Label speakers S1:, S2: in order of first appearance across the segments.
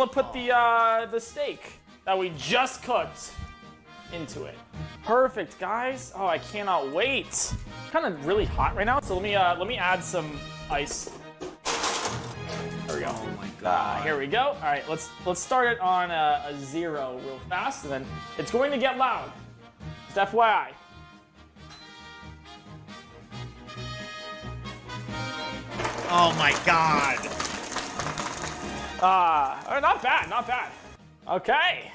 S1: able to put the steak that we just cooked into it. Perfect, guys. Oh, I cannot wait. Kind of really hot right now, so let me add some ice. There we go.
S2: Oh my god.
S1: Here we go. All right, let's start it on a 0 real fast, and then it's going to get loud. Just FYI.
S2: Oh my god.
S1: Not bad, not bad. Okay.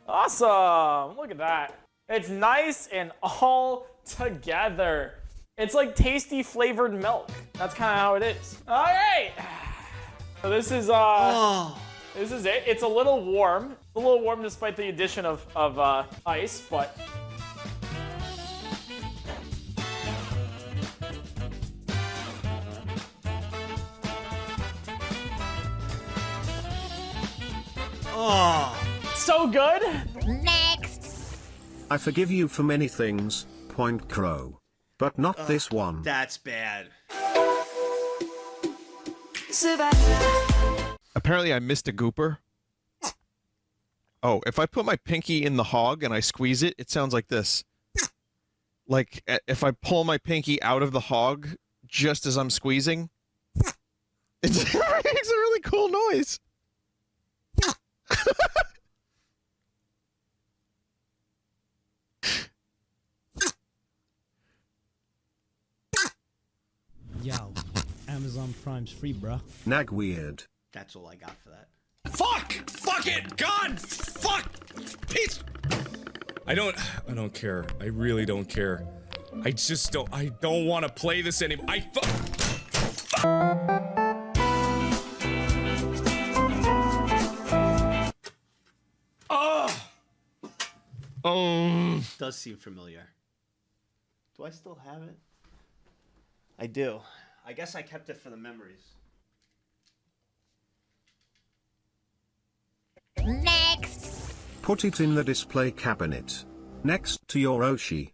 S1: Awesome. Look at that. It's nice and all together. It's like tasty flavored milk. That's kind of how it is. All right. So this is this is it. It's a little warm. A little warm despite the addition of ice, but so good.
S3: Next.
S4: I forgive you for many things, Point Crow. But not this one.
S2: That's bad.
S5: Apparently I missed a gooper. Oh, if I put my pinky in the hog and I squeeze it, it sounds like this. Like, if I pull my pinky out of the hog just as I'm squeezing, it makes a really cool noise.
S6: Yo, Amazon Prime's free, bruh.
S4: Nag weird.
S2: That's all I got for that.
S7: Fuck! Fuck it! God! Fuck! Peace! I don't care. I really don't care. I just don't. I don't want to play this anymore.
S2: Does seem familiar. Do I still have it? I do. I guess I kept it for the memories.
S3: Next.
S4: Put it in the display cabinet. Next to your Oshi.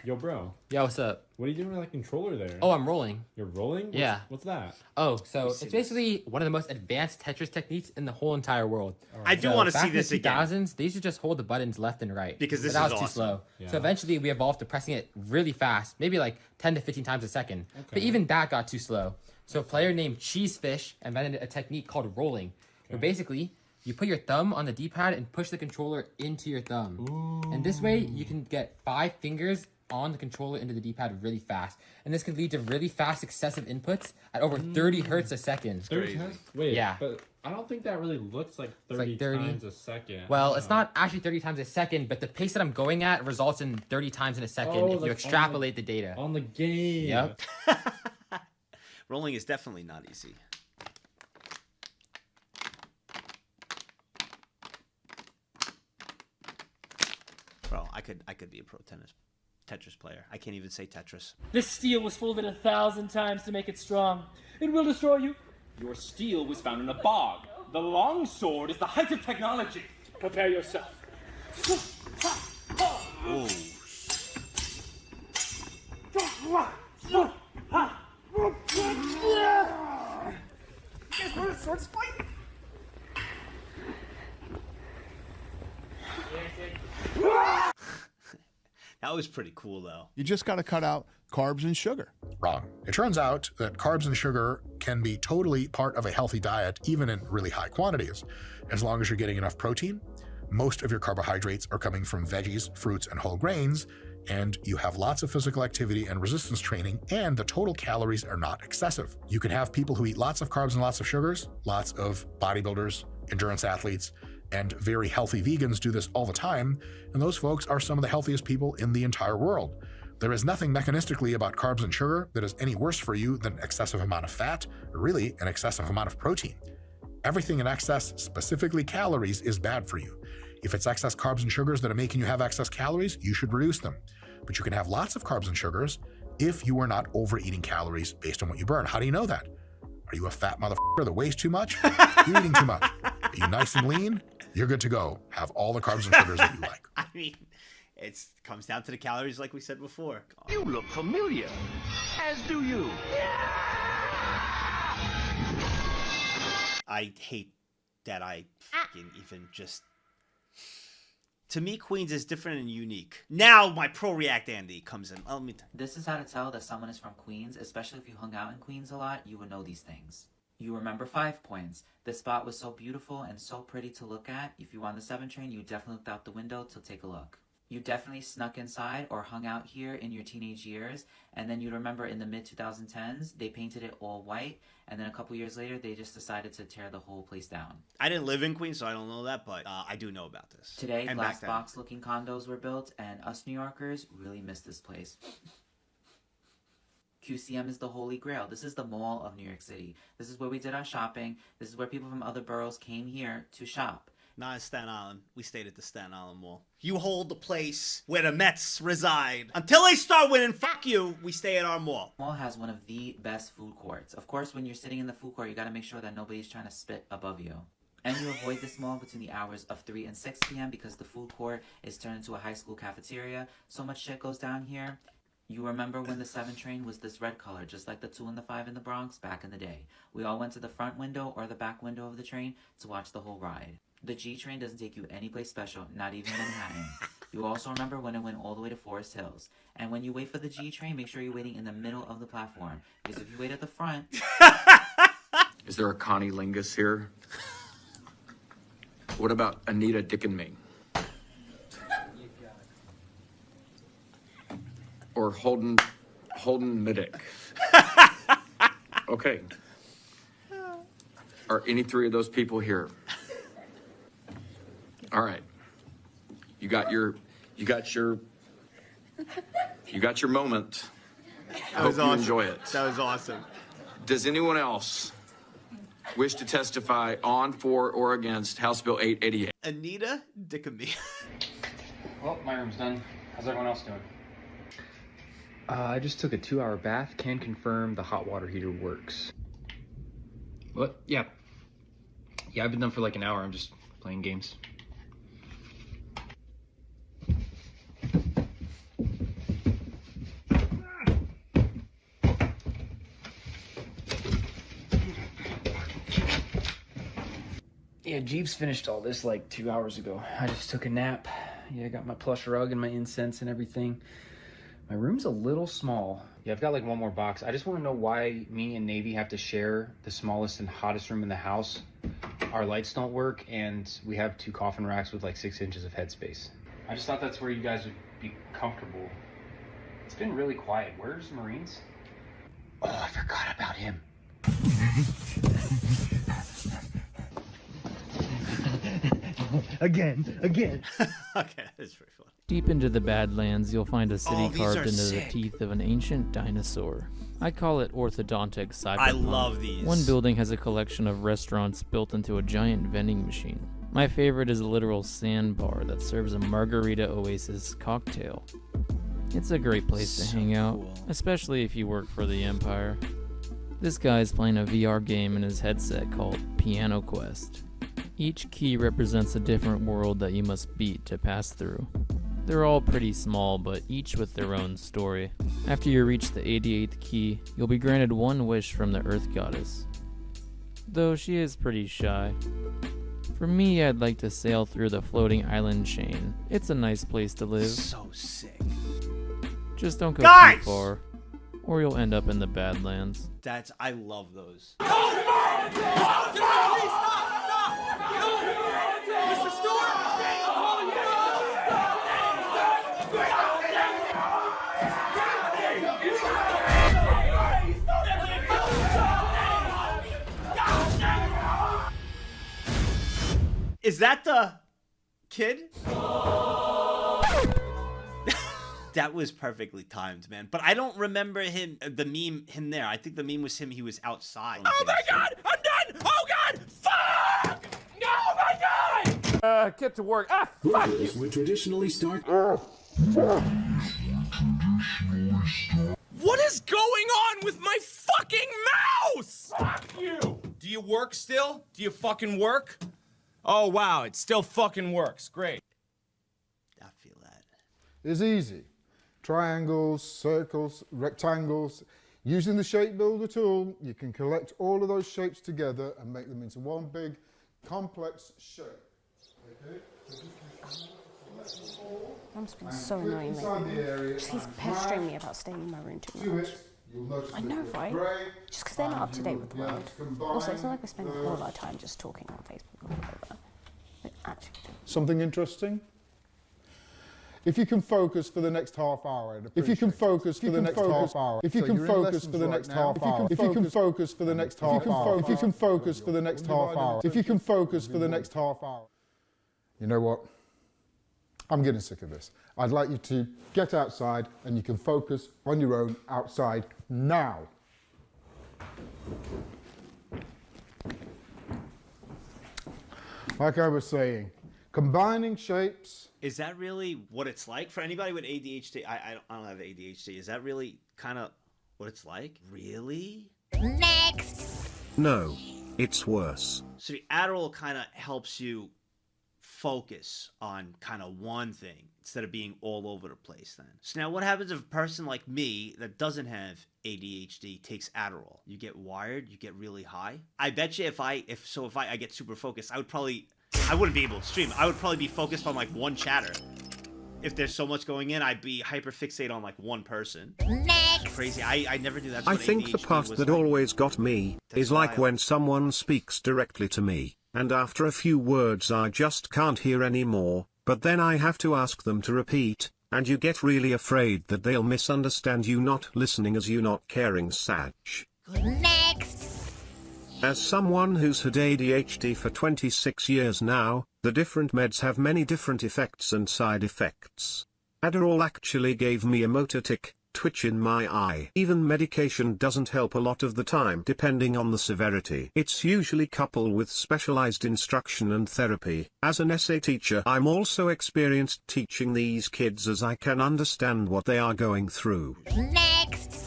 S8: Yo, bro.
S9: Yo, what's up?
S8: What are you doing with that controller there?
S9: Oh, I'm rolling.
S8: You're rolling?
S9: Yeah.
S8: What's that?
S9: Oh, so it's basically one of the most advanced Tetris techniques in the whole entire world.
S2: I do want to see this again.
S9: Back in the 2000s, they used to just hold the buttons left and right.
S2: Because this
S9: that
S2: is
S9: was
S2: awesome.
S9: too slow.
S8: Yeah.
S9: So eventually we evolved to pressing it really fast, maybe like 10 to 15 times a second. But even that got too slow. So a player named Cheesefish invented a technique called rolling, where basically you put your thumb on the D-pad and push the controller into your thumb. Ooh. And this way you can get 5 fingers on the controller into the D-pad really fast. And this can lead to really fast excessive inputs at over 30 hertz a second.
S8: 30 hertz? Wait,
S9: yeah.
S8: But I don't think that really looks like 30, times a second.
S9: Well, it's not actually 30 times a second, but the pace that I'm going at results in 30 times in a second if you extrapolate the data.
S8: On the game.
S9: Yep.
S2: Rolling is definitely not easy. Bro, I could be a pro Tetris player. I can't even say Tetris.
S10: This steel was folded 1,000 times to make it strong. It will destroy you.
S11: Your steel was found in a bog. The long sword is the height of technology.
S10: Prepare yourself.
S2: Oh.
S1: Guys, we're a sword fight.
S2: That was pretty cool, though.
S12: You just got to cut out carbs and sugar. Wrong. It turns out that carbs and sugar can be totally part of a healthy diet, even in really high quantities, as long as you're getting enough protein. Most of your carbohydrates are coming from veggies, fruits, and whole grains, and you have lots of physical activity and resistance training, and the total calories are not excessive. You can have people who eat lots of carbs and lots of sugars, lots of bodybuilders, endurance athletes, and very healthy vegans do this all the time, and those folks are some of the healthiest people in the entire world. There is nothing mechanistically about carbs and sugar that is any worse for you than excessive amount of fat, or really an excessive amount of protein. Everything in excess, specifically calories, is bad for you. If it's excess carbs and sugars that are making you have excess calories, you should reduce them. But you can have lots of carbs and sugars if you are not overeating calories based on what you burn. How do you know that? Are you a fat motherfucker that weighs too much? You're eating too much. Are you nice and lean? You're good to go. Have all the carbs and sugars that you like.
S2: I mean, it comes down to the calories like we said before.
S13: You look familiar, as do you.
S2: I hate that I fucking even just... To me, Queens is different and unique. Now my pro react Andy comes in. Let me
S14: This is how to tell that someone is from Queens, especially if you hung out in Queens a lot, you would know these things. You remember 5 points. This spot was so beautiful and so pretty to look at. If you were on the 7 train, you definitely looked out the window to take a look. You definitely snuck inside or hung out here in your teenage years, and then you'd remember in the mid-2010s, they painted it all white, and then a couple years later, they just decided to tear the whole place down.
S2: I didn't live in Queens, so I don't know that, but I do know about this.
S14: Today,
S2: and
S14: glass box-looking condos were built, and us New Yorkers really miss this place. QCM is the holy grail. This is the mall of New York City. This is where we did our shopping. This is where people from other boroughs came here to shop.
S2: Not in Staten Island. We stayed at the Staten Island Mall. You hold the place where the Mets reside. Until they start winning, fuck you, we stay at our mall.
S14: Mall has one of the best food courts. Of course, when you're sitting in the food court, you gotta make sure that nobody's trying to spit above you. And you avoid this mall between the hours of 3 and 6 p.m. because the food court is turned into a high school cafeteria. So much shit goes down here. You remember when the 7 train was this red color, just like the 2 and the 5 in the Bronx back in the day. We all went to the front window or the back window of the train to watch the whole ride. The G train doesn't take you anyplace special, not even Manhattan. You also remember when it went all the way to Forest Hills. And when you wait for the G train, make sure you're waiting in the middle of the platform. Because if you wait at the front...
S15: Is there a Connie Lingus here? What about Anita Dick and Me? Or Holden Middick? Okay. Are any 3 of those people here? All right. You got your moment. I hope you enjoy it.
S2: That was awesome.
S15: Does anyone else wish to testify on, for, or against House Bill 888?
S2: Anita Dickamy.
S16: Well, my room's done. How's everyone else doing? I just took a 2-hour bath. Can confirm the hot water heater works. What? Yeah. Yeah, I've been done for like an hour. I'm just playing games. Yeah, Jeeves finished all this like 2 hours ago. I just took a nap. Yeah, I got my plush rug and my incense and everything. My room's a little small. Yeah, I've got like one more box. I just want to know why me and Navy have to share the smallest and hottest room in the house. Our lights don't work, and we have 2 coffin racks with like 6 inches of headspace. I just thought that's where you guys would be comfortable. It's been really quiet. Where's Marines? Oh, I forgot about him.
S17: Again.
S2: Okay, that's very funny.
S17: Deep into the Badlands, you'll find a city
S2: these
S17: carved
S2: are
S17: into
S2: sick.
S17: the teeth of an ancient dinosaur. I call it orthodontic cyberpunk.
S2: I love these.
S17: One building has a collection of restaurants built into a giant vending machine. My favorite is a literal sandbar that serves a margarita oasis cocktail. It's a great place to hang out, especially if you work for the Empire. This guy's playing a VR game in his headset called Piano Quest. Each key represents a different world that you must beat to pass through. They're all pretty small, but each with their own story. After you reach the 88th key, you'll be granted one wish from the Earth Goddess. Though she is pretty shy. For me, I'd like to sail through the floating island chain. It's a nice place to live.
S2: So sick.
S17: Just don't go
S2: Guys!
S17: too far, or you'll end up in the Badlands.
S2: I love those. Is that the kid? That was perfectly timed, man. But I don't remember him there. I think the meme was him. He was outside.
S7: Oh my god! I'm done! Oh god! Fuck! No, my god!
S1: Get to work. Ah, fuck you!
S18: Would traditionally start.
S7: What is going on with my fucking mouse? Fuck you! Do you work still? Do you fucking work? Oh wow, it still fucking works. Great.
S2: I feel that.
S19: It's easy. Triangles, circles, rectangles. Using the shape builder tool, you can collect all of those shapes together and make them into one big complex shape. Okay?
S18: Mum's been so annoying lately. She keeps pestering me about staying in my room too much. I know, right? Just because they're not up to date with the world. Also, it's not like we're spending all of our time just talking on Facebook or whatever. But actually,
S19: Something interesting? If you can focus for the next half hour, if you can focus for the next half hour, if you can focus for the next half hour, if you can focus for the next half hour, if you can focus for the next half hour, if you can focus for the next half hour. You know what? I'm getting sick of this. I'd like you to get outside and you can focus on your own outside now. Like I was saying, combining shapes.
S2: Is that really what it's like for anybody with ADHD? I don't have ADHD. Is that really kind of what it's like? Really?
S3: Next.
S4: No, it's worse.
S2: So the Adderall kind of helps you focus on kind of one thing instead of being all over the place then. So now what happens if a person like me that doesn't have ADHD takes Adderall? You get wired, you get really high. I bet you if I get super focused, I wouldn't be able to stream. I would probably be focused on like one chatter. If there's so much going in, I'd be hyper fixated on like one person.
S3: Next.
S2: Crazy. I never do that.
S4: I think the part that always got me is like when someone speaks directly to me, and after a few words I just can't hear anymore, but then I have to ask them to repeat, and you get really afraid that they'll misunderstand you not listening as you not caring such.
S3: Next.
S4: As someone who's had ADHD for 26 years now, the different meds have many different effects and side effects. Adderall actually gave me a motor tic, twitch in my eye. Even medication doesn't help a lot of the time depending on the severity. It's usually coupled with specialized instruction and therapy. As an essay teacher, I'm also experienced teaching these kids as I can understand what they are going through.
S3: Next.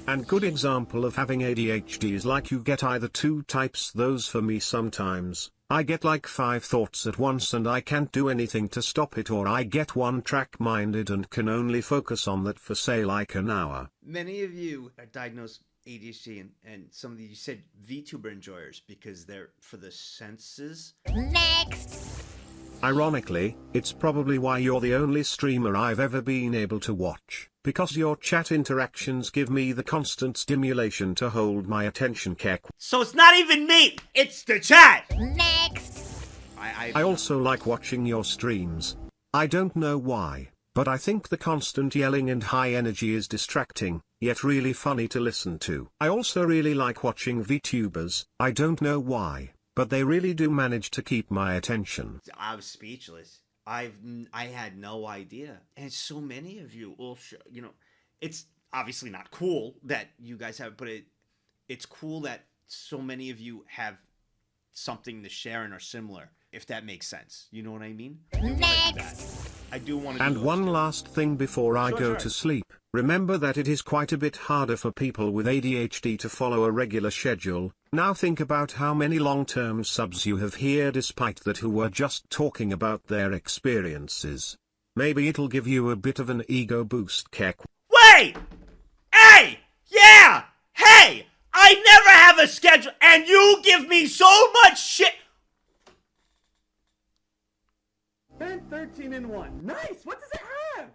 S4: And good example of having ADHD is like you get either two types. Those for me sometimes, I get like 5 thoughts at once and I can't do anything to stop it, or I get one track minded and can only focus on that for say like an hour.
S2: Many of you are diagnosed ADHD and some of you said VTuber enjoyers because they're for the senses.
S3: Next.
S4: Ironically, it's probably why you're the only streamer I've ever been able to watch, because your chat interactions give me the constant stimulation to hold my attention.
S2: So it's not even me, it's the chat!
S3: Next.
S4: I also like watching your streams. I don't know why, but I think the constant yelling and high energy is distracting, yet really funny to listen to. I also really like watching VTubers. I don't know why, but they really do manage to keep my attention.
S2: I was speechless. I had no idea. And so many of you all it's obviously not cool that you guys have, but it's cool that so many of you have something to share and are similar, if that makes sense. You know what I mean? I do want to.
S4: And one last thing before I go to sleep. Remember that it is quite a bit harder for people with ADHD to follow a regular schedule. Now think about how many long-term subs you have here despite that who were just talking about their experiences. Maybe it'll give you a bit of an ego boost, Keck.
S2: Wait! Hey! Yeah! Hey! I never have a schedule and you give me so much shit!
S20: Ben 13 in 1. Nice! What does it have?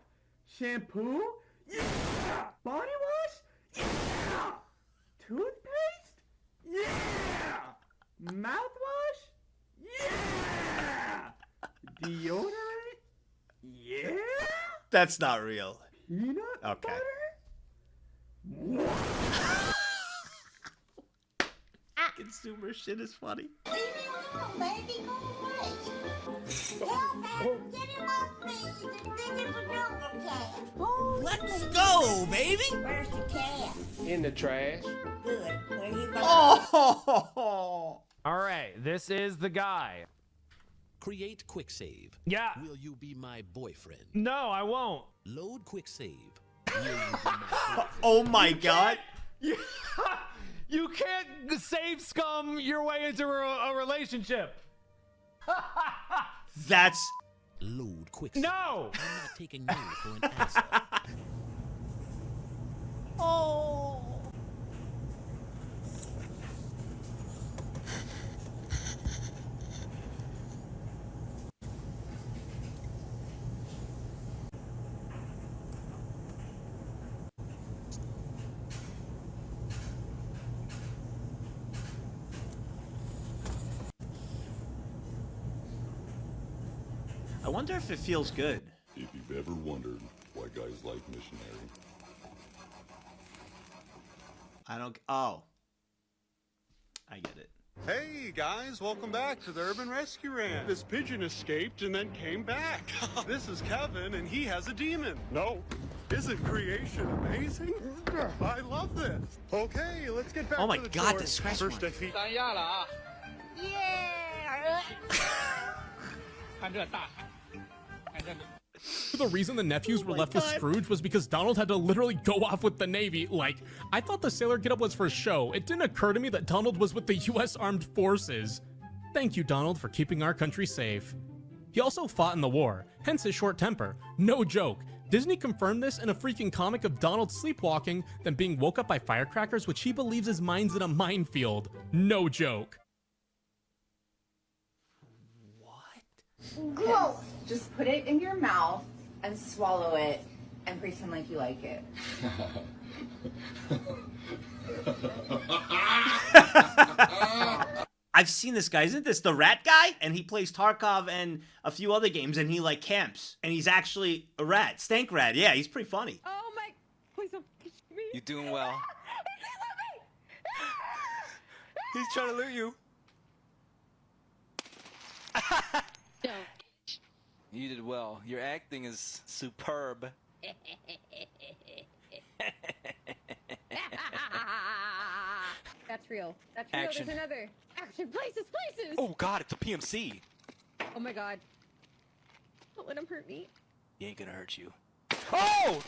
S20: Shampoo? Yeah! Body wash? Yeah! Toothpaste? Yeah! Mouthwash? Yeah! Deodorant? Yeah!
S2: That's not real.
S20: Peanut
S2: Okay.
S20: butter?
S2: Consumer shit is funny.
S3: Let's
S20: go, baby!
S3: Where's the cat?
S20: In the trash.
S3: Good. Where you going?
S2: Oh!
S21: All right, this is the guy.
S22: Create quick save.
S21: Yeah.
S22: Will you be my boyfriend?
S21: No, I won't.
S22: Load quick save. Will you be my boyfriend?
S2: Oh my god.
S21: You can't save scum your way into a relationship.
S2: That's
S22: load quick save.
S21: No.
S22: I'm not taking no for an answer.
S2: Oh. I wonder if it feels good.
S5: If you've ever wondered why guys like missionary.
S2: I don't. Oh. I get it.
S6: Hey guys, welcome back to the Urban Rescue Ranch. This pigeon escaped and then came back. This is Kevin and he has a demon. No. Isn't creation amazing? I love this. Okay, let's get back
S2: Oh my
S6: to the
S2: God,
S6: chores.
S2: the scratch
S6: First
S2: mark.
S6: I feed...
S23: The reason the nephews were left with Scrooge was because Donald had to literally go off with the Navy. Like, I thought the sailor getup was for show. It didn't occur to me that Donald was with the US Armed Forces. Thank you, Donald, for keeping our country safe. He also fought in the war, hence his short temper. No joke. Disney confirmed this in a freaking comic of Donald sleepwalking, then being woke up by firecrackers, which he believes his mind's in a minefield. No joke.
S24: Gross! Just put it in your mouth and swallow it and pretend like you like it.
S2: I've seen this guy. Isn't this the rat guy? And he plays Tarkov and a few other games, and he like camps. And he's actually a rat. Stank rat. Yeah, he's pretty funny.
S24: Oh my... Please don't kiss me.
S20: You're doing well. He's trying to loot you. You did well. Your acting is superb.
S24: That's real. That's real.
S20: Action.
S24: There's another. Action. Places.
S20: Oh God, it's a PMC.
S24: Oh my God. Don't let him hurt me.
S20: He ain't gonna hurt you. Oh!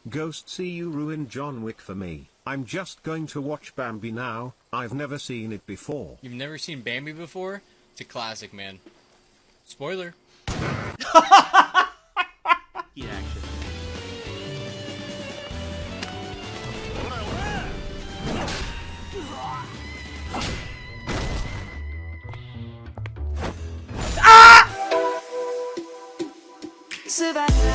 S4: Ghost, see you ruined John Wick for me. I'm just going to watch Bambi now. I've never seen it before.
S25: You've never seen Bambi before? It's a classic, man. Spoiler.
S2: Eat action.
S26: Survive.